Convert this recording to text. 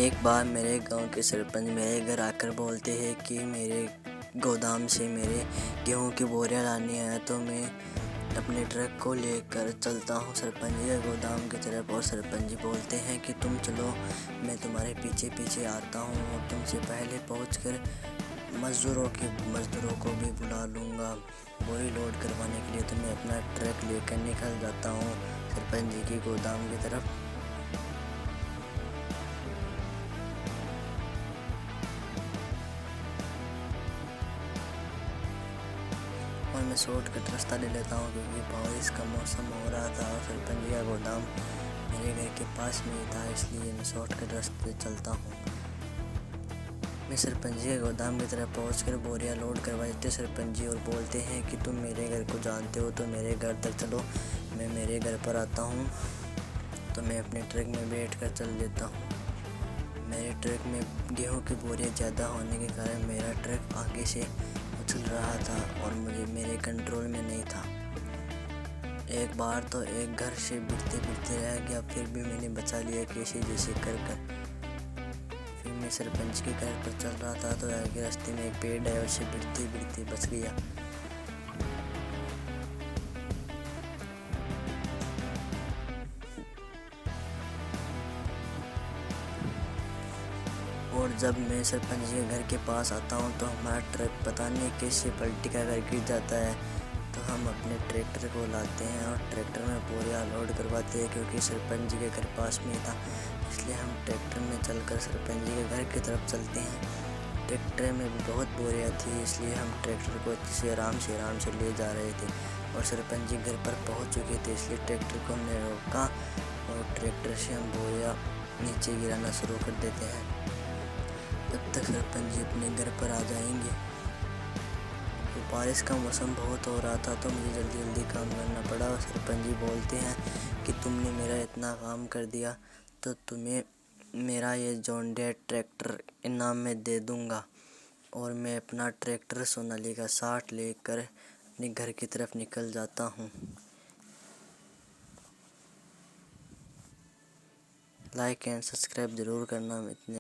एक बार मेरे गांव के सरपंच मेरे घर आकर बोलते हैं कि मेरे गोदाम से मेरे गेहूं की बोरियां लानी है, तो मैं अपने ट्रक को लेकर चलता हूं सरपंच जी के गोदाम की तरफ। और सरपंच जी बोलते हैं कि तुम चलो, मैं तुम्हारे पीछे पीछे आता हूं और तुमसे पहले पहुंचकर मज़दूरों को भी बुला लूँगा बोरी लोड करवाने के लिए। तो मैं अपना ट्रक लेकर निकल जाता हूँ सरपंच जी की गोदाम की तरफ। और मैं शॉर्टकट रास्ता ले लेता हूँ क्योंकि बारिश का मौसम हो रहा था और सरपंच जी का गोदाम मेरे घर के पास में ही था, इसलिए मैं शॉर्टकट रास्ते चलता हूँ। मैं सरपंच जी के गोदाम की तरफ पहुँचकर बोरियां लोड करवा देते सरपंच जी और बोलते हैं कि तुम मेरे घर को जानते हो तो मेरे घर तक चलो। मैं मेरे घर पर आता हूँ तो मैं अपने ट्रक में बैठ कर चल देता हूँ। मेरे ट्रक में गेहूँ की बोरियां ज़्यादा होने के कारण मेरा ट्रक आगे से उछल रहा था और मेरे कंट्रोल में नहीं था। एक बार तो एक घर से गिरते गिरते रह गया, फिर भी मैंने बचा लिया कैसे जैसे कर। फिर मैं सरपंच के घर पर चल रहा था तो आगे रास्ते में एक पेड़ है, उससे गिरते गिरते बच गया। और जब मैं सरपंच जी के घर के पास आता हूँ तो हमारा ट्रक पता नहीं कैसे पलटी का कर गिर जाता है। तो हम अपने ट्रैक्टर को लाते हैं और ट्रैक्टर में बोरियां लोड करवाते हैं क्योंकि सरपंच जी के घर पास में ही था, इसलिए हम ट्रैक्टर में चलकर सरपंच जी के घर की तरफ चलते हैं। ट्रैक्टर में भी बहुत बोरियां थी, इसलिए हम ट्रैक्टर को अच्छे से आराम से ले जा रहे थे। और सरपंच जी घर पर पहुँच चुके थे, इसलिए ट्रैक्टर को हमने रोका और ट्रैक्टर से हम बोरियां नीचे गिराना शुरू कर देते हैं। तब तक सरपंच जी अपने घर पर आ जाएंगे। तो बारिश का मौसम बहुत हो रहा था तो मुझे जल्दी जल्दी काम करना पड़ा। और सरपंच जी बोलते हैं कि तुमने मेरा इतना काम कर दिया तो तुम्हें मेरा ये जॉन डीयर ट्रैक्टर इनाम में दे दूँगा। और मैं अपना ट्रैक्टर सोनालिका 60 लेकर अपने घर की तरफ निकल जाता हूँ। लाइक एंड सब्सक्राइब ज़रूर करना। इतने